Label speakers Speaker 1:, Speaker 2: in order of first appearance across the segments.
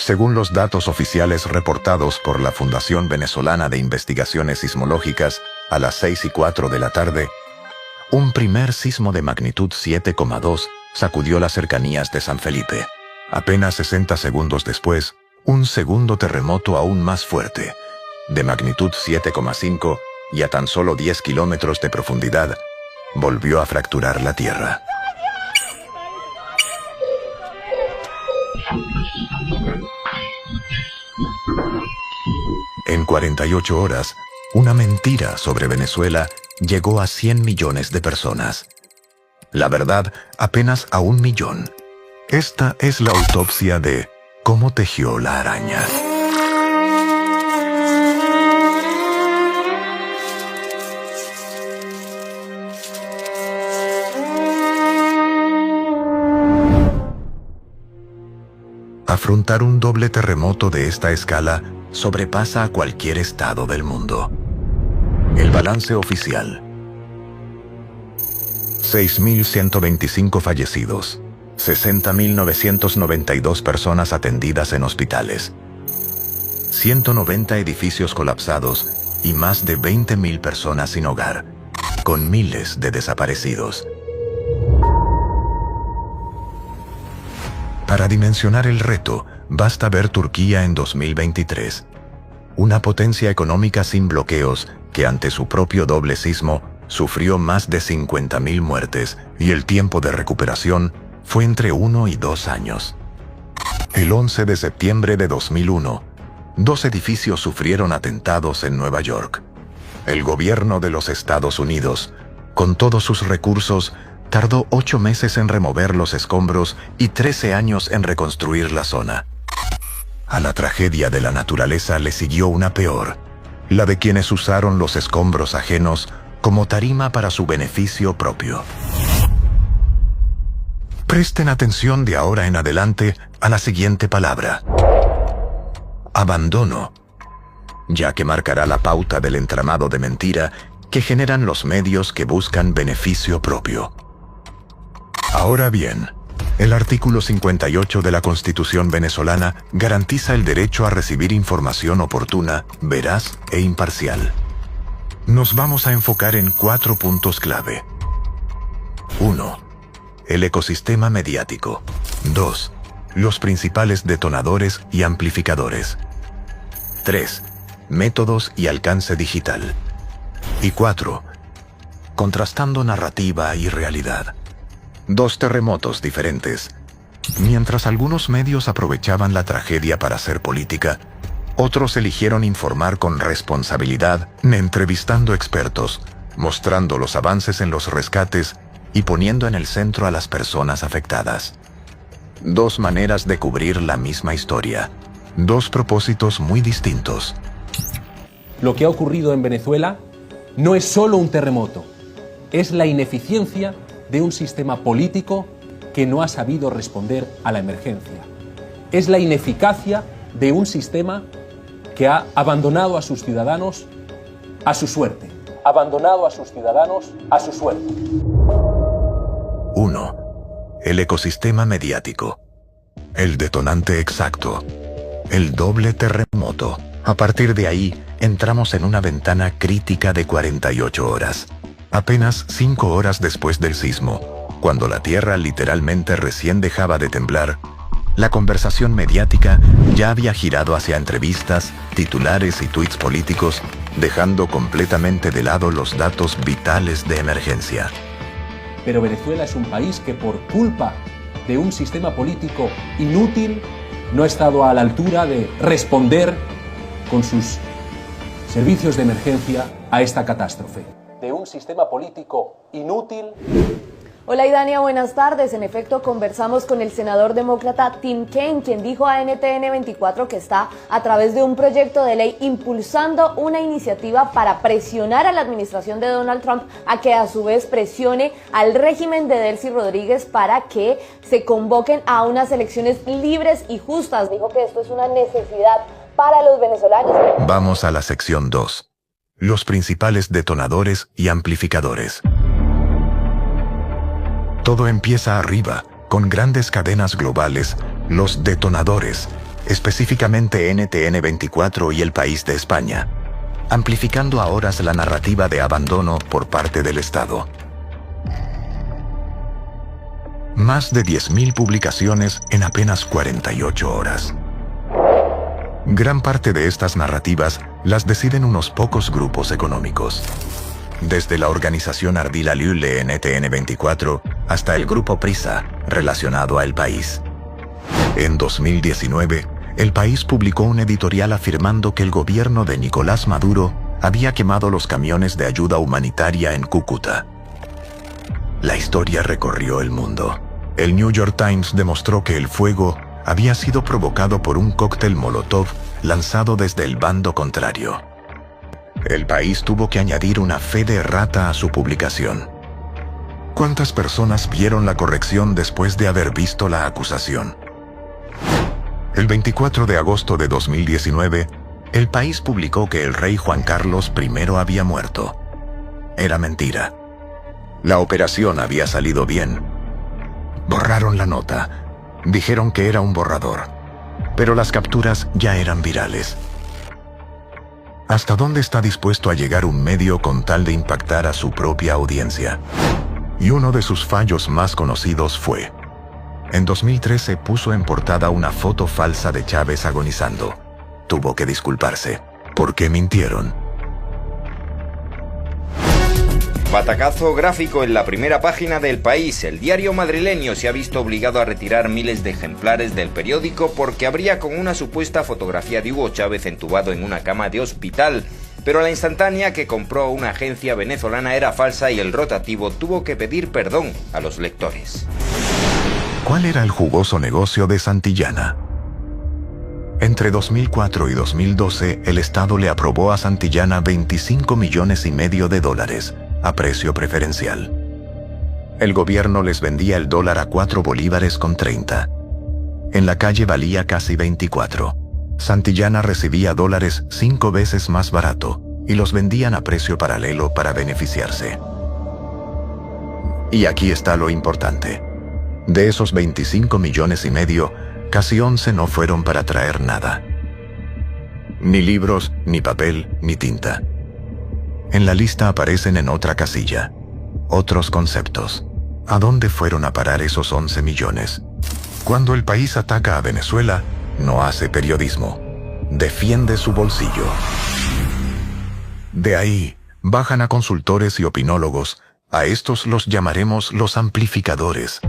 Speaker 1: Según los datos oficiales reportados por la Fundación Venezolana de Investigaciones Sismológicas, a las 6:04 de la tarde, un primer sismo de magnitud 7,2 sacudió las cercanías de San Felipe. Apenas 60 segundos después, un segundo terremoto aún más fuerte, de magnitud 7,5 y a tan solo 10 kilómetros de profundidad, volvió a fracturar la tierra. En 48 horas, una mentira sobre Venezuela llegó a 100 millones de personas. La verdad, apenas a 1 millón. Esta es la autopsia de cómo tejió la araña. Afrontar un doble terremoto de esta escala sobrepasa a cualquier estado del mundo. El balance oficial: 6.125 fallecidos, 60.992 personas atendidas en hospitales, 190 edificios colapsados y más de 20.000 personas sin hogar, con miles de desaparecidos. Para dimensionar el reto, basta ver Turquía en 2023, una potencia económica sin bloqueos que ante su propio doble sismo sufrió más de 50.000 muertes y el tiempo de recuperación fue entre 1 y 2 años. El 11 de septiembre de 2001, 2 edificios sufrieron atentados en Nueva York. El gobierno de los Estados Unidos, con todos sus recursos, tardó 8 meses en remover los escombros y 13 años en reconstruir la zona. A la tragedia de la naturaleza le siguió una peor, la de quienes usaron los escombros ajenos como tarima para su beneficio propio. Presten atención de ahora en adelante a la siguiente palabra: abandono, ya que marcará la pauta del entramado de mentira que generan los medios que buscan beneficio propio. Ahora bien, el artículo 58 de la Constitución venezolana garantiza el derecho a recibir información oportuna, veraz e imparcial. Nos vamos a enfocar en 4 puntos clave. 1. El ecosistema mediático. 2. Los principales detonadores y amplificadores. 3. Métodos y alcance digital. Y 4. Contrastando narrativa y realidad. 2 terremotos diferentes. Mientras algunos medios aprovechaban la tragedia para hacer política, otros eligieron informar con responsabilidad, entrevistando expertos, mostrando los avances en los rescates y poniendo en el centro a las personas afectadas. 2 maneras de cubrir la misma historia, 2 propósitos muy distintos.
Speaker 2: Lo que ha ocurrido en Venezuela no es solo un terremoto, es la ineficiencia de un sistema político que no ha sabido responder a la emergencia. Es la ineficacia de un sistema que ha abandonado a sus ciudadanos a su suerte. Abandonado a sus ciudadanos a su suerte.
Speaker 1: 1. El ecosistema mediático. El detonante exacto. El doble terremoto. A partir de ahí, entramos en una ventana crítica de 48 horas. Apenas 5 horas después del sismo, cuando la tierra literalmente recién dejaba de temblar, la conversación mediática ya había girado hacia entrevistas, titulares y tuits políticos, dejando completamente de lado los datos vitales de emergencia.
Speaker 2: Pero Venezuela es un país que por culpa de un sistema político inútil no ha estado a la altura de responder con sus servicios de emergencia a esta catástrofe. De un sistema político inútil.
Speaker 3: Hola Idania, buenas tardes. En efecto, conversamos con el senador demócrata Tim Kaine, quien dijo a NTN 24 que está a través de un proyecto de ley impulsando una iniciativa para presionar a la administración de Donald Trump a que a su vez presione al régimen de Delcy Rodríguez para que se convoquen a unas elecciones libres y justas. Dijo que esto es una necesidad para los venezolanos.
Speaker 1: Vamos a la sección 2. Los principales detonadores y amplificadores. Todo empieza arriba, con grandes cadenas globales, los detonadores, específicamente NTN 24 y El País de España, amplificando a horas la narrativa de abandono por parte del Estado. Más de 10.000 publicaciones en apenas 48 horas. Gran parte de estas narrativas las deciden unos pocos grupos económicos. Desde la organización Ardila Lule NTN 24 hasta el grupo Prisa, relacionado a El País. En 2019, El País publicó un editorial afirmando que el gobierno de Nicolás Maduro había quemado los camiones de ayuda humanitaria en Cúcuta. La historia recorrió el mundo. El New York Times demostró que el fuego había sido provocado por un cóctel Molotov lanzado desde el bando contrario. El País tuvo que añadir una fe de errata a su publicación. ¿Cuántas personas vieron la corrección después de haber visto la acusación? El 24 de agosto de 2019, El País publicó que el rey Juan Carlos I había muerto. Era mentira. La operación había salido bien. Borraron la nota. Dijeron que era un borrador. Pero las capturas ya eran virales. ¿Hasta dónde está dispuesto a llegar un medio con tal de impactar a su propia audiencia? Y uno de sus fallos más conocidos fue: en 2013 puso en portada una foto falsa de Chávez agonizando. Tuvo que disculparse. ¿Por qué mintieron?
Speaker 4: Batacazo gráfico en la primera página del País. El diario madrileño se ha visto obligado a retirar miles de ejemplares del periódico porque abría con una supuesta fotografía de Hugo Chávez entubado en una cama de hospital. Pero la instantánea que compró una agencia venezolana era falsa y el rotativo tuvo que pedir perdón a los lectores.
Speaker 1: ¿Cuál era el jugoso negocio de Santillana? Entre 2004 y 2012, el Estado le aprobó a Santillana $25,5 millones a precio preferencial. El gobierno les vendía el dólar a 4 bolívares con 30. En la calle valía casi 24. Santillana recibía dólares 5 veces más barato y los vendían a precio paralelo para beneficiarse. Y aquí está lo importante. De esos $25,5 millones, casi 11 no fueron para traer nada. Ni libros, ni papel, ni tinta. En la lista aparecen en otra casilla otros conceptos. ¿A dónde fueron a parar esos 11 millones? Cuando El País ataca a Venezuela, no hace periodismo. Defiende su bolsillo. De ahí, bajan a consultores y opinólogos. A estos los llamaremos los amplificadores,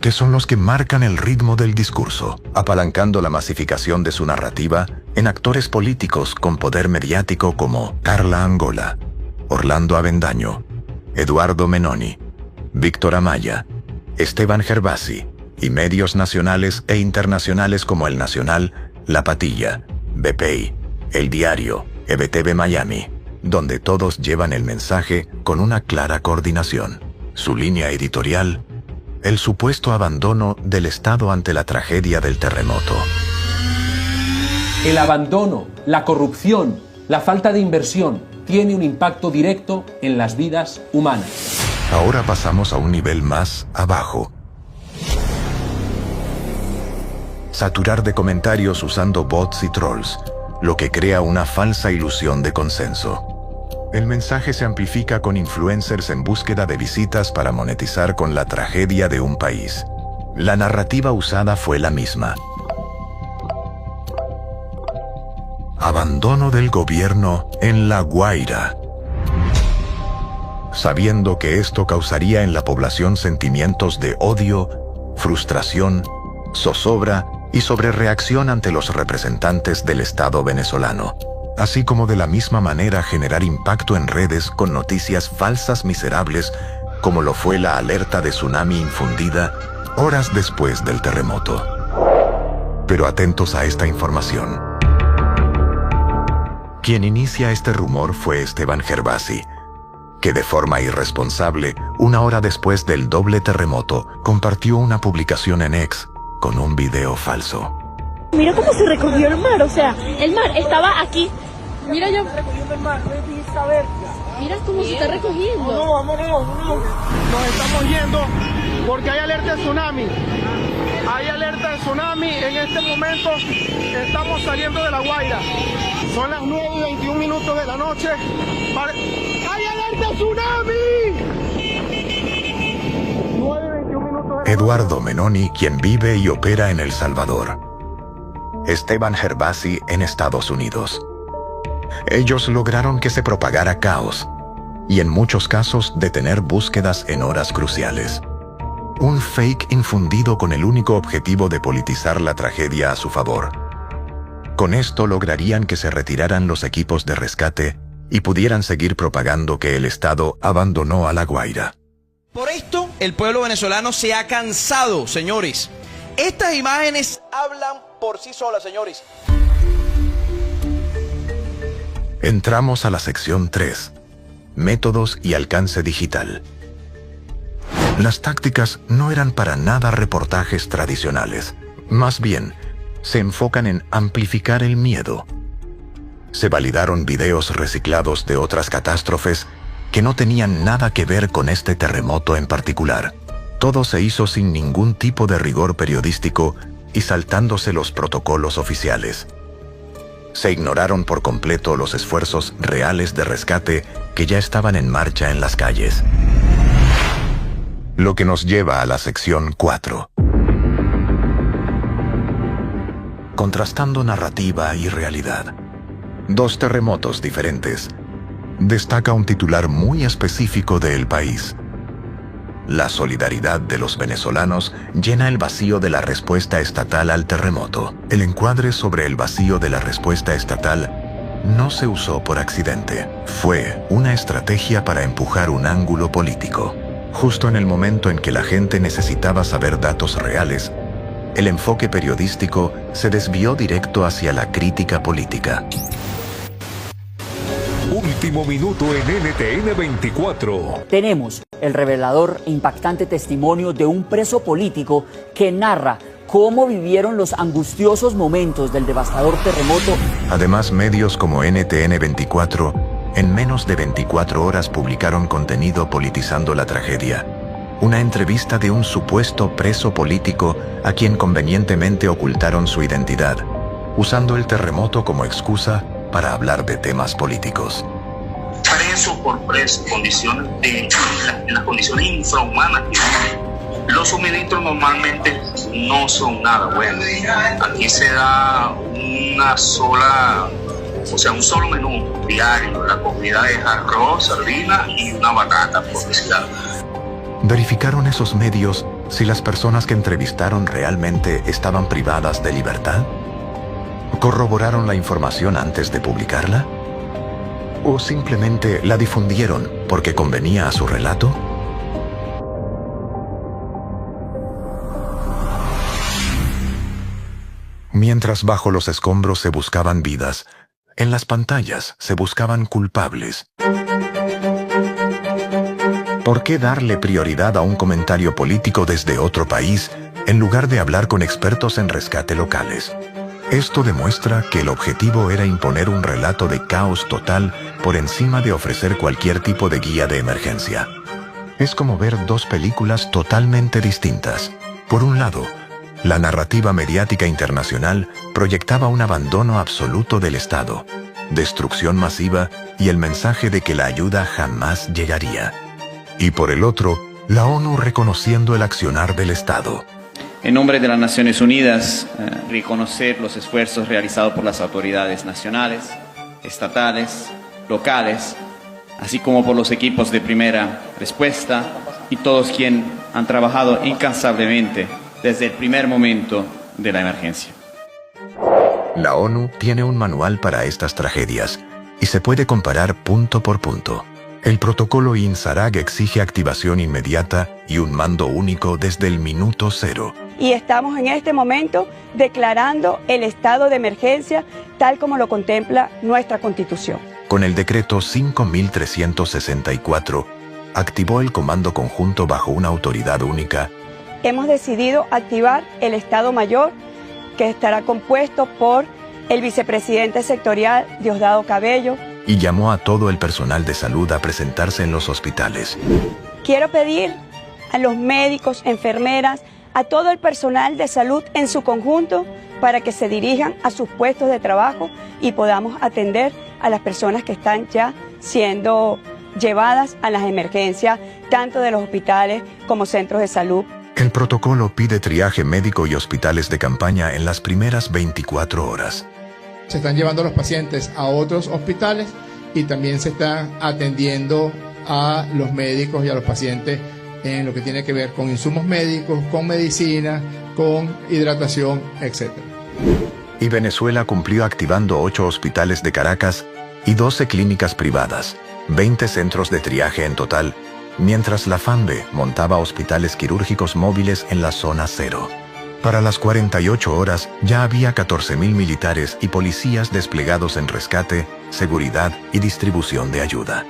Speaker 1: que son los que marcan el ritmo del discurso, apalancando la masificación de su narrativa en actores políticos con poder mediático como Carla Angola, Orlando Avendaño, Eduardo Menoni, Víctor Amaya, Esteban Gervasi, y medios nacionales e internacionales como El Nacional, La Patilla, BPI, El Diario, EBTV Miami, donde todos llevan el mensaje con una clara coordinación. Su línea editorial: el supuesto abandono del Estado ante la tragedia del terremoto.
Speaker 2: El abandono, la corrupción, la falta de inversión tiene un impacto directo en las vidas humanas.
Speaker 1: Ahora pasamos a un nivel más abajo. Saturar de comentarios usando bots y trolls, lo que crea una falsa ilusión de consenso. El mensaje se amplifica con influencers en búsqueda de visitas para monetizar con la tragedia de un país. La narrativa usada fue la misma. Abandono del gobierno en La Guaira. Sabiendo que esto causaría en la población sentimientos de odio, frustración, zozobra y sobrereacción ante los representantes del Estado venezolano, así como de la misma manera generar impacto en redes con noticias falsas miserables, como lo fue la alerta de tsunami infundida horas después del terremoto. Pero atentos a esta información. Quien inicia este rumor fue Esteban Gervasi, que de forma irresponsable, una hora después del doble terremoto, compartió una publicación en X con un video falso.
Speaker 5: Mira cómo se recogió el mar, o sea, el mar estaba aquí. Mira yo. Mira cómo se está recogiendo.
Speaker 6: Vámonos. Nos estamos yendo. porque hay alerta de tsunami. Hay alerta de tsunami. En este momento estamos saliendo de La Guaira. Son las 9:21 de la noche. ¡Hay alerta de tsunami! 9:21
Speaker 1: Eduardo Menoni, quien vive y opera en El Salvador. Esteban Gervasi en Estados Unidos. Ellos lograron que se propagara caos y en muchos casos detener búsquedas en horas cruciales. Un fake infundido con el único objetivo de politizar la tragedia a su favor. Con esto lograrían que se retiraran los equipos de rescate y pudieran seguir propagando que el Estado abandonó a La Guaira.
Speaker 7: Por esto, el pueblo venezolano se ha cansado, señores. Estas imágenes hablan por sí solas, señores.
Speaker 1: Entramos a la sección 3. Métodos y alcance digital. Las tácticas no eran para nada reportajes tradicionales. Más bien, se enfocan en amplificar el miedo. Se validaron videos reciclados de otras catástrofes que no tenían nada que ver con este terremoto en particular. Todo se hizo sin ningún tipo de rigor periodístico y saltándose los protocolos oficiales. Se ignoraron por completo los esfuerzos reales de rescate que ya estaban en marcha en las calles. Lo que nos lleva a la sección 4. Contrastando narrativa y realidad. Dos terremotos diferentes. Destaca un titular muy específico de El País. La solidaridad de los venezolanos llena el vacío de la respuesta estatal al terremoto. El encuadre sobre el vacío de la respuesta estatal no se usó por accidente. Fue una estrategia para empujar un ángulo político. Justo en el momento en que la gente necesitaba saber datos reales, el enfoque periodístico se desvió directo hacia la crítica política.
Speaker 8: Último minuto en NTN 24.
Speaker 9: Tenemos el revelador e impactante testimonio de un preso político que narra cómo vivieron los angustiosos momentos del devastador terremoto.
Speaker 1: Además, medios como NTN 24 en menos de 24 horas publicaron contenido politizando la tragedia. Una entrevista de un supuesto preso político a quien convenientemente ocultaron su identidad, usando el terremoto como excusa para hablar de temas políticos.
Speaker 10: Preso por preso, en las condiciones infrahumanas que viven. Los suministros normalmente no son nada buenos. Aquí se da un solo menú diario. La comida es arroz, sardina y una batata, por decir algo.
Speaker 1: ¿Verificaron esos medios si las personas que entrevistaron realmente estaban privadas de libertad? ¿Corroboraron la información antes de publicarla? ¿O simplemente la difundieron porque convenía a su relato? Mientras bajo los escombros se buscaban vidas, en las pantallas se buscaban culpables. ¿Por qué darle prioridad a un comentario político desde otro país en lugar de hablar con expertos en rescate locales? Esto demuestra que el objetivo era imponer un relato de caos total por encima de ofrecer cualquier tipo de guía de emergencia. Es como ver dos películas totalmente distintas. Por un lado, la narrativa mediática internacional proyectaba un abandono absoluto del Estado, destrucción masiva y el mensaje de que la ayuda jamás llegaría. Y por el otro, la ONU reconociendo el accionar del Estado.
Speaker 11: En nombre de las Naciones Unidas, reconocer los esfuerzos realizados por las autoridades nacionales, estatales, locales, así como por los equipos de primera respuesta y todos quienes han trabajado incansablemente desde el primer momento de la emergencia.
Speaker 1: La ONU tiene un manual para estas tragedias y se puede comparar punto por punto. El protocolo INSARAG exige activación inmediata y un mando único desde el minuto cero.
Speaker 12: Y estamos en este momento declarando el estado de emergencia tal como lo contempla nuestra Constitución.
Speaker 1: Con el decreto 5364, activó el Comando Conjunto bajo una autoridad única.
Speaker 12: Hemos decidido activar el Estado Mayor, que estará compuesto por el vicepresidente sectorial Diosdado Cabello.
Speaker 1: Y llamó a todo el personal de salud a presentarse en los hospitales.
Speaker 12: Quiero pedir a los médicos, enfermeras, a todo el personal de salud en su conjunto para que se dirijan a sus puestos de trabajo y podamos atender a las personas que están ya siendo llevadas a las emergencias, tanto de los hospitales como centros de salud.
Speaker 1: El protocolo pide triaje médico y hospitales de campaña en las primeras 24 horas.
Speaker 6: Se están llevando a los pacientes a otros hospitales y también se está atendiendo a los médicos y a los pacientes en lo que tiene que ver con insumos médicos, con medicina, con hidratación, etc.
Speaker 1: Y Venezuela cumplió activando 8 hospitales de Caracas y 12 clínicas privadas, 20 centros de triaje en total, mientras la FAMBE montaba hospitales quirúrgicos móviles en la zona cero. Para las 48 horas ya había 14.000 militares y policías desplegados en rescate, seguridad y distribución de ayuda.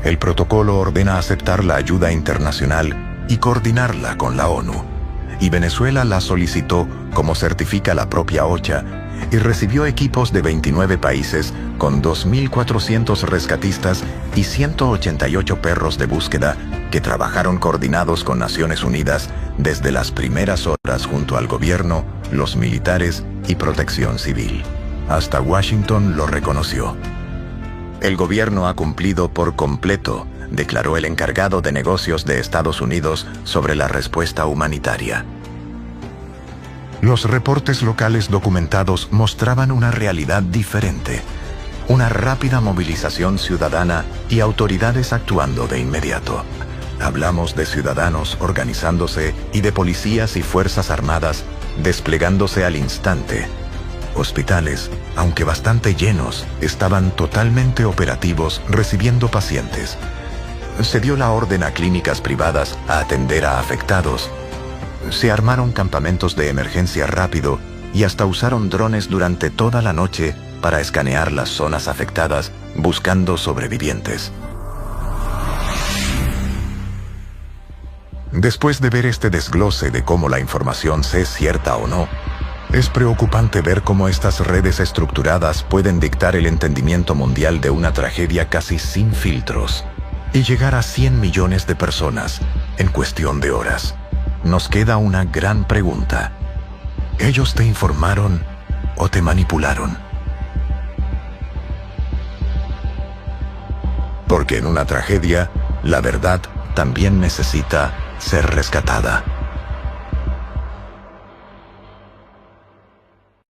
Speaker 1: El protocolo ordena aceptar la ayuda internacional y coordinarla con la ONU. Y Venezuela la solicitó, como certifica la propia OCHA, y recibió equipos de 29 países con 2.400 rescatistas y 188 perros de búsqueda que trabajaron coordinados con Naciones Unidas desde las primeras horas junto al gobierno, los militares y Protección Civil. Hasta Washington lo reconoció. El gobierno ha cumplido por completo, declaró el encargado de negocios de Estados Unidos sobre la respuesta humanitaria. Los reportes locales documentados mostraban una realidad diferente, una rápida movilización ciudadana y autoridades actuando de inmediato. Hablamos de ciudadanos organizándose y de policías y fuerzas armadas desplegándose al instante. Hospitales, aunque bastante llenos, estaban totalmente operativos recibiendo pacientes. Se dio la orden a clínicas privadas a atender a afectados. Se armaron campamentos de emergencia rápido y hasta usaron drones durante toda la noche para escanear las zonas afectadas buscando sobrevivientes. Después de ver este desglose de cómo la información sea cierta o no, es preocupante ver cómo estas redes estructuradas pueden dictar el entendimiento mundial de una tragedia casi sin filtros y llegar a 100 millones de personas en cuestión de horas. Nos queda una gran pregunta. ¿Ellos te informaron o te manipularon? Porque en una tragedia, la verdad también necesita ser rescatada.